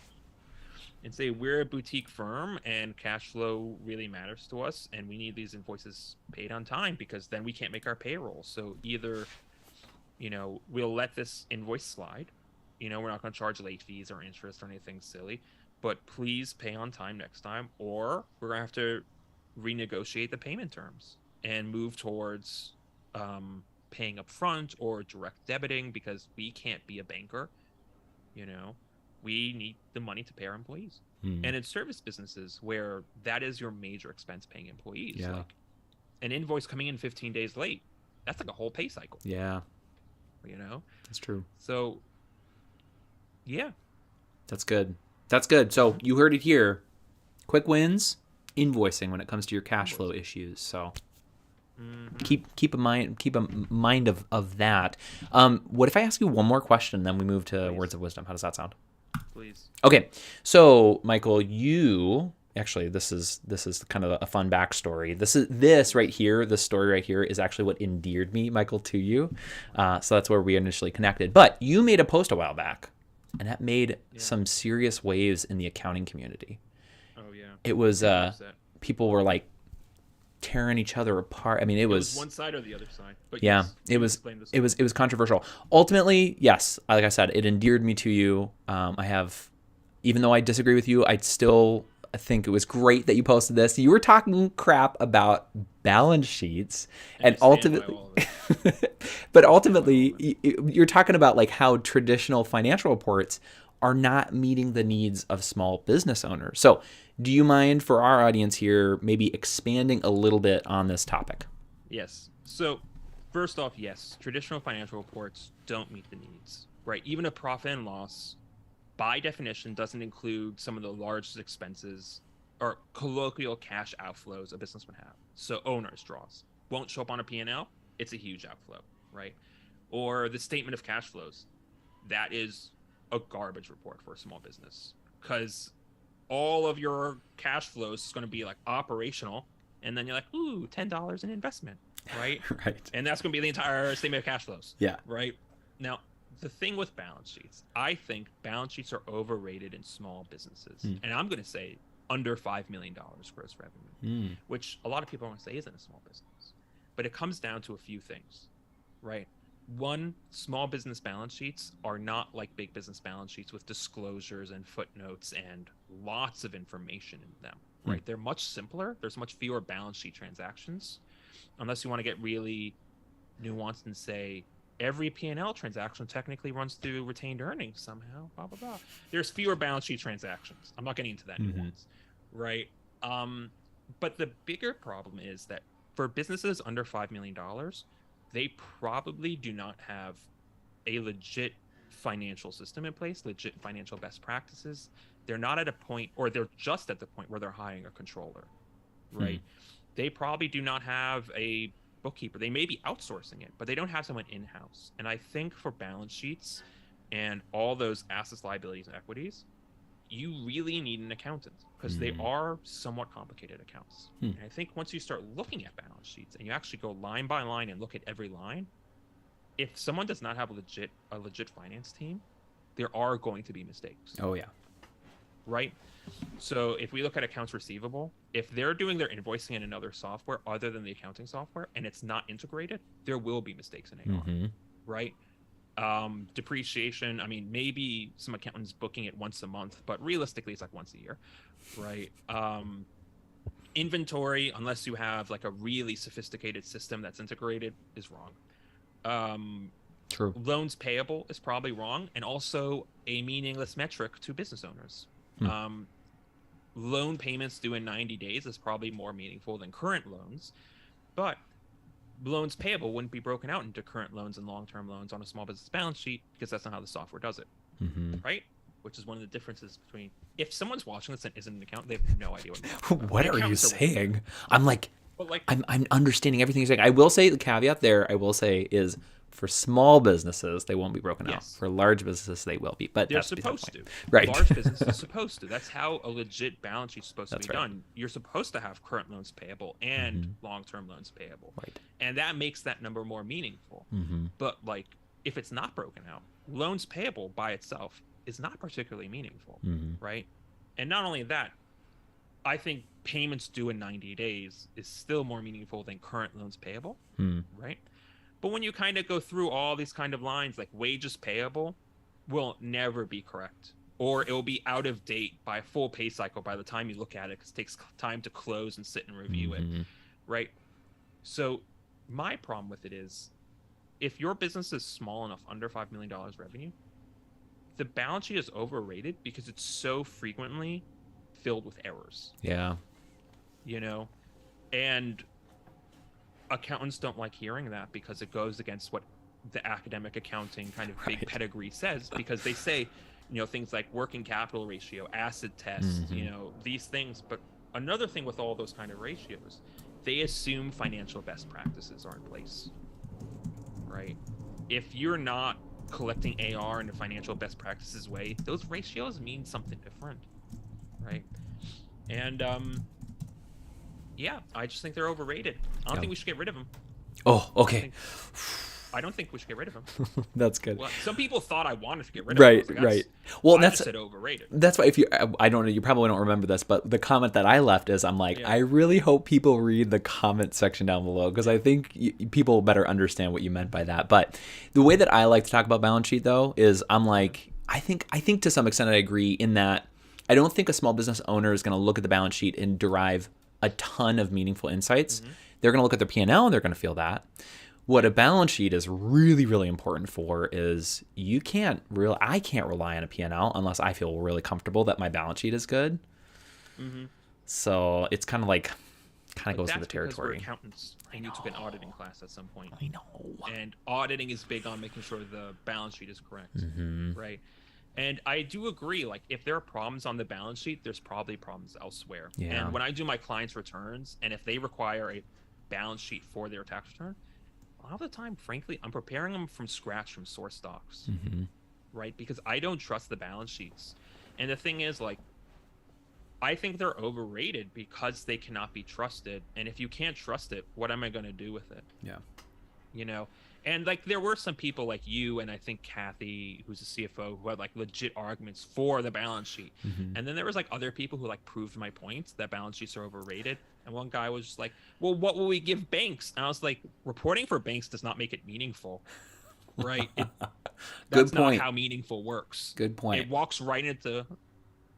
And say, we're a boutique firm and cash flow really matters to us. And we need these invoices paid on time because then we can't make our payroll. So either, we'll let this invoice slide. We're not going to charge late fees or interest or anything silly, but please pay on time next time, or we're going to have to renegotiate the payment terms and move towards paying up front or direct debiting because we can't be a banker. We need the money to pay our employees. And in service businesses where that is your major expense, paying employees, like an invoice coming in 15 days late, that's like a whole pay cycle. Yeah. That's true. So yeah, that's good. So you heard it here. Quick wins, invoicing when it comes to your cash flow issues. So keep a mind of that. What if I ask you one more question, then we move to words of wisdom? How does that sound? Please. Okay. So Michael, this is kind of a fun backstory. This right here, this story right here is actually what endeared me, Michael, to you. So that's where we initially connected. But you made a post a while back, and that made some serious waves in the accounting community. Oh yeah. It was people were like tearing each other apart. I mean, it was one side or the other side. But yeah, it was controversial. Ultimately, yes, like I said, it endeared me to you. Even though I disagree with you, I think it was great that you posted this. You were talking crap about balance sheets, and ultimately, but ultimately, you're talking about like how traditional financial reports are not meeting the needs of small business owners. So, do you mind, for our audience here, maybe expanding a little bit on this topic? Yes. So, first off, yes, traditional financial reports don't meet the needs, right? Even a profit and loss, by definition, doesn't include some of the largest expenses or colloquial cash outflows a business would have. So owner's draws won't show up on a P&L. It's a huge outflow, right? Or the statement of cash flows. That is a garbage report for a small business because all of your cash flows is going to be like operational. And then you're like, ooh, $10 in investment, right? Right. And that's going to be the entire statement of cash flows. Yeah. Right. Now, the thing with balance sheets, I think balance sheets are overrated in small businesses. And I'm going to say under $5 million gross revenue, which a lot of people want to say isn't a small business. But it comes down to a few things, right? One, small business balance sheets are not like big business balance sheets with disclosures and footnotes and lots of information in them, right? They're much simpler. There's much fewer balance sheet transactions, unless you want to get really nuanced and say, every P&L transaction technically runs through retained earnings somehow, blah, blah, blah. There's fewer balance sheet transactions. I'm not getting into that nuance, right? But the bigger problem is that for businesses under $5 million, they probably do not have a legit financial system in place, legit financial best practices. They're not at a point, or they're just at the point where they're hiring a controller, right? They probably do not have a bookkeeper. They may be outsourcing it, but they don't have someone in-house. And I think for balance sheets and all those assets, liabilities, and equities, you really need an accountant because they are somewhat complicated accounts. And I think once you start looking at balance sheets and you actually go line by line and look at every line, if someone does not have a legit finance team, there are going to be mistakes. Oh yeah. Right? So if we look at accounts receivable, if they're doing their invoicing in another software other than the accounting software and it's not integrated, there will be mistakes in AR, right? Depreciation, I mean, maybe some accountants booking it once a month, but realistically it's like once a year, right? Inventory, unless you have like a really sophisticated system that's integrated, is wrong. True. Loans payable is probably wrong, and also a meaningless metric to business owners. Loan payments due in 90 days is probably more meaningful than current loans, but loans payable wouldn't be broken out into current loans and long-term loans on a small business balance sheet because that's not how the software does it, right? Which is one of the differences between, if someone's watching this and isn't an accountant, they have no idea what what are you saying? I'm like, But like, I'm understanding everything you're saying. I will say the caveat there, I will say, is for small businesses, they won't be broken out. yes, For large businesses, they will be. But they're that's beside the supposed to. point. Right. Large business is supposed to. That's how a legit balance sheet's supposed to That's be right. done. You're supposed to have current loans payable and long-term loans payable. Right. And that makes that number more meaningful. Mm-hmm. But like, if it's not broken out, loans payable by itself is not particularly meaningful, right? And not only that, I think payments due in 90 days is still more meaningful than current loans payable, right? But when you kind of go through all these kind of lines, like wages payable will never be correct, or it will be out of date by a full pay cycle by the time you look at it, because it takes time to close and sit and review it, right? So my problem with it is, if your business is small enough, under $5 million revenue, the balance sheet is overrated because it's so frequently filled with errors. Yeah. You know, and accountants don't like hearing that because it goes against what the academic accounting kind of big pedigree says, because they say, you know, things like working capital ratio, acid test, you know, these things. But another thing with all those kind of ratios, they assume financial best practices are in place, right? If you're not collecting AR in a financial best practices way, those ratios mean something different, right? And yeah, I just think they're overrated. I don't think we should get rid of them. Oh, okay. I don't think we should get rid of them. That's good. Well, some people thought I wanted to get rid of them. Right, right. Well, I that's just said overrated. That's why, if you, I don't know, you probably don't remember this, but the comment that I left is, I'm like, I really hope people read the comment section down below, because I think people better understand what you meant by that. But the way that I like to talk about balance sheet, though, is I'm like, I think to some extent I agree in that I don't think a small business owner is going to look at the balance sheet and derive a ton of meaningful insights. They're going to look at their P&L and they're going to feel that. What a balance sheet is really, really important for is I can't rely on a P&L unless I feel really comfortable that my balance sheet is good. So it's kind of goes with the territory. We're accountants, and you took an auditing class at some point. I know. And auditing is big on making sure the balance sheet is correct, right? And I do agree, like, if there are problems on the balance sheet, there's probably problems elsewhere. Yeah. And when I do my clients' returns, and if they require a balance sheet for their tax return, a lot of the time, frankly, I'm preparing them from scratch from source docs, right? Because I don't trust the balance sheets. And the thing is, like, I think they're overrated because they cannot be trusted. And if you can't trust it, what am I going to do with it? Yeah. You know? And like, there were some people like you and I think Kathy, who's a CFO, who had like legit arguments for the balance sheet. And then there was like other people who like proved my points that balance sheets are overrated. And one guy was just like, well, what will we give banks? And I was like, reporting for banks does not make it meaningful, right? That's not how meaningful works. Good point. It walks right into,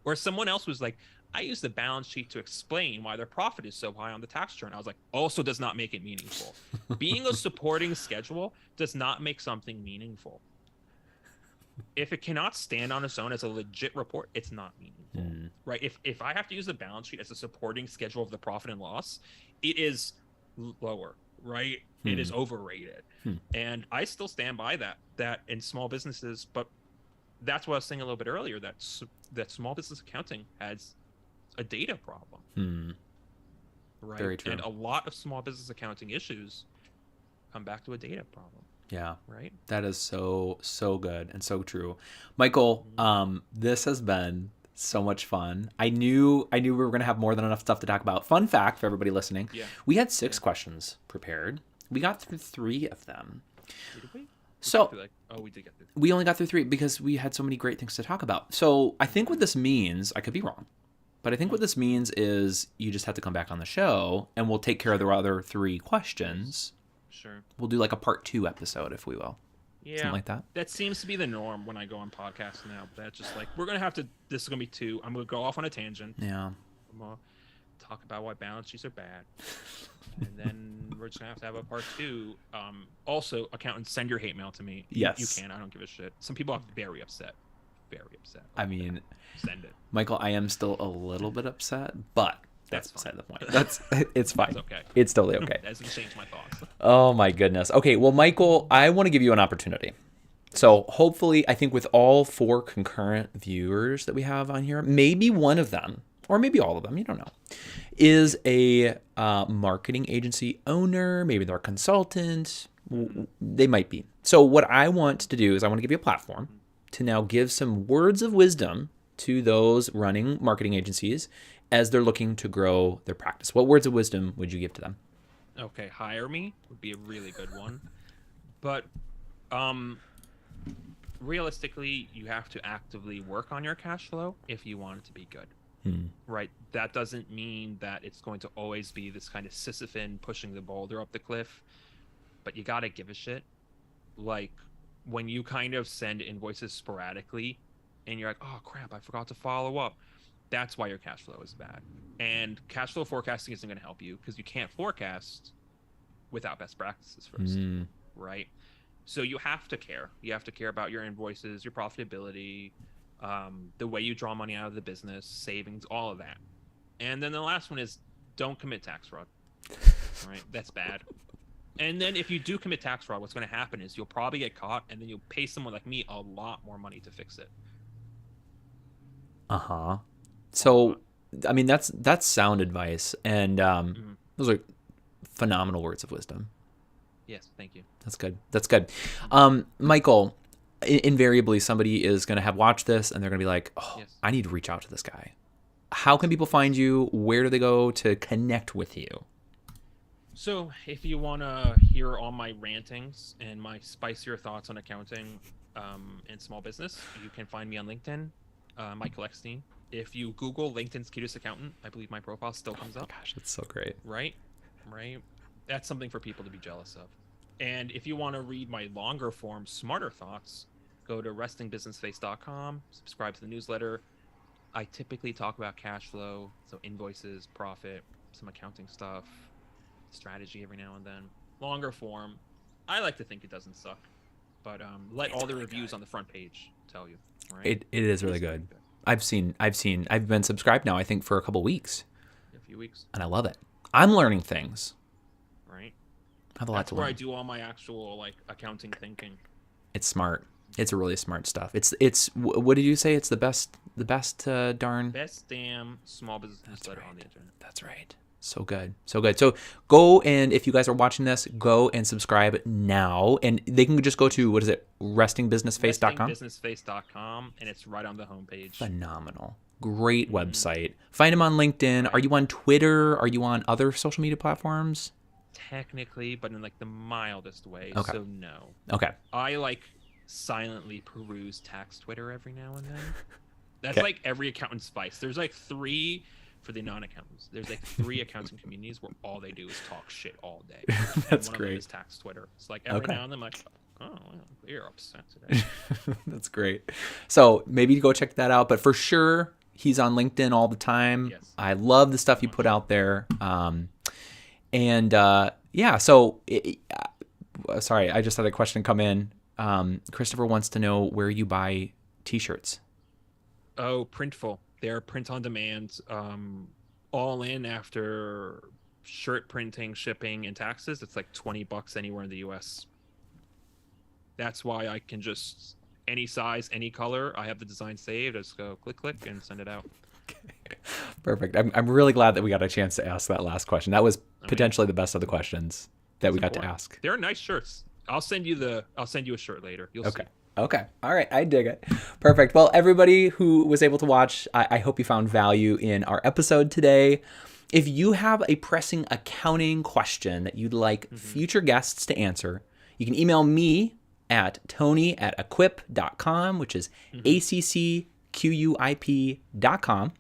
or someone else was like, I use the balance sheet to explain why their profit is so high on the tax return. I was like, also does not make it meaningful. Being a supporting schedule does not make something meaningful. If it cannot stand on its own as a legit report, it's not meaningful, right? If I have to use the balance sheet as a supporting schedule of the profit and loss, it is lower, right? It is overrated. And I still stand by that in small businesses, but that's what I was saying a little bit earlier, that small business accounting has a data problem, right? Very true. And a lot of small business accounting issues come back to a data problem. Yeah. Right. That is so good and so true. Michael, this has been so much fun. I knew we were going to have more than enough stuff to talk about. Fun fact for everybody listening. Yeah. We had 6 questions prepared. We got through 3 of them. Did we? So we did get through 3. We only got through 3 because we had so many great things to talk about. So I think what this means, I could be wrong, but I think what this means is you just have to come back on the show and we'll take care of the other 3 questions. Sure. We'll do like a part 2 episode, if we will. Yeah. Something like that. That seems to be the norm when I go on podcasts now. That's just like, this is going to be 2. I'm going to go off on a tangent. Yeah. I'm going to talk about why balance sheets are bad. And then we're just going to have a part 2. Also, accountants, send your hate mail to me. Yes. You can. I don't give a shit. Some people are very upset. Very upset. I mean, send it. Michael, I am still a little bit upset, but that's beside the point. It's fine. It's okay. It's totally okay. That doesn't change my thoughts. Oh my goodness. Okay, well, Michael, I want to give you an opportunity. So hopefully, I think with all 4 concurrent viewers that we have on here, maybe one of them, or maybe all of them, you don't know, is a marketing agency owner. Maybe they're a consultant. They might be. So what I want to do is I want to give you a platform to now give some words of wisdom to those running marketing agencies as they're looking to grow their practice. What words of wisdom would you give to them? Okay, hire me would be a really good one. But realistically, you have to actively work on your cash flow if you want it to be good. Right? That doesn't mean that it's going to always be this kind of Sisyphean pushing the boulder up the cliff, but you got to give a shit. Like when you kind of send invoices sporadically and you're like, oh crap, I forgot to follow up. That's why your cash flow is bad. And cash flow forecasting isn't going to help you because you can't forecast without best practices first, right? So you have to care. You have to care about your invoices, your profitability, the way you draw money out of the business, savings, all of that. And then the last one is don't commit tax fraud. Right? That's bad. And then if you do commit tax fraud, what's going to happen is you'll probably get caught and then you'll pay someone like me a lot more money to fix it. So, I mean, that's sound advice. And those are phenomenal words of wisdom. Yes, thank you. That's good. That's good. Michael, invariably somebody is going to have watched this and they're going to be like, oh, yes, I need to reach out to this guy. How can people find you? Where do they go to connect with you? So if you want to hear all my rantings and my spicier thoughts on accounting and small business, you can find me on LinkedIn, Michael Eckstein. If you Google LinkedIn's cutest accountant, I believe my profile still comes up. Gosh, that's so great. Right. That's something for people to be jealous of. And if you want to read my longer form, smarter thoughts, go to restingbusinessface.com, subscribe to the newsletter. I typically talk about cash flow, so invoices, profit, some accounting stuff, strategy every now and then. Longer form. I like to think it doesn't suck, but let all the reviews on the front page tell you. Right? It is really good. I've been subscribed now, I think, for a couple weeks. A few weeks. And I love it. I'm learning things. Right. I have a lot to learn. That's where I do all my actual accounting thinking. It's smart. It's really smart stuff. It's what did you say? It's the best best damn small business newsletter on the internet. That's right. So good. So go, and if you guys are watching this, go and subscribe now. And they can just go to, what is it, restingbusinessface.com? Restingbusinessface.com, and it's right on the homepage. Phenomenal. Great website. Find him on LinkedIn. Are you on Twitter? Are you on other social media platforms? Technically, but in the mildest way. Okay. So no. Okay. I silently peruse tax Twitter every now and then. That's okay. Every accountant's vice. There's 3 for the non-accountants. There's 3 accounting communities where all they do is talk shit all day. That's one great. Of them is tax Twitter. It's every now and then I'm like, oh, well, you're upset today. That's great. So maybe go check that out. But for sure, he's on LinkedIn all the time. Yes. I love the stuff you put out there. So sorry, I just had a question come in. Christopher wants to know where you buy t-shirts. Oh, Printful. They're print on demand, all in after shirt printing, shipping, and taxes. It's $20 anywhere in the US. That's why I can just any size, any color. I have the design saved. I just go click and send it out. Okay. Perfect. I'm really glad that we got a chance to ask that last question. That was potentially the best of the questions that we got to ask. They're nice shirts. I'll send you a shirt later. You'll see. Okay. All right. I dig it. Perfect. Well, everybody who was able to watch, I hope you found value in our episode today. If you have a pressing accounting question that you'd like future guests to answer, you can email me at tony@acquip.com, which is ACCQUIP.com.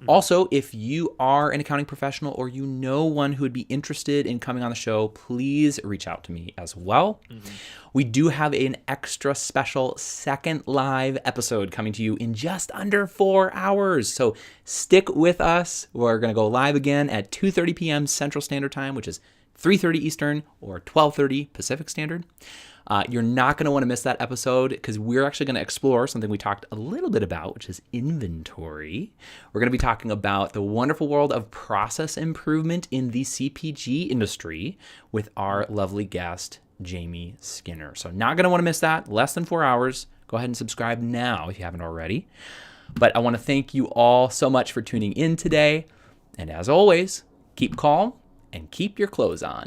Also, if you are an accounting professional or you know one who would be interested in coming on the show, please reach out to me as well. We do have an extra special second live episode coming to you in just under 4 hours. So stick with us. We're going to go live again at 2:30 p.m. Central Standard Time, which is 3:30 Eastern or 12:30 Pacific Standard. You're not going to want to miss that episode because we're actually going to explore something we talked a little bit about, which is inventory. We're going to be talking about the wonderful world of process improvement in the CPG industry with our lovely guest, Jamie Skinner. So not going to want to miss that. Less than 4 hours. Go ahead and subscribe now if you haven't already. But I want to thank you all so much for tuning in today. And as always, keep calm and keep your clothes on.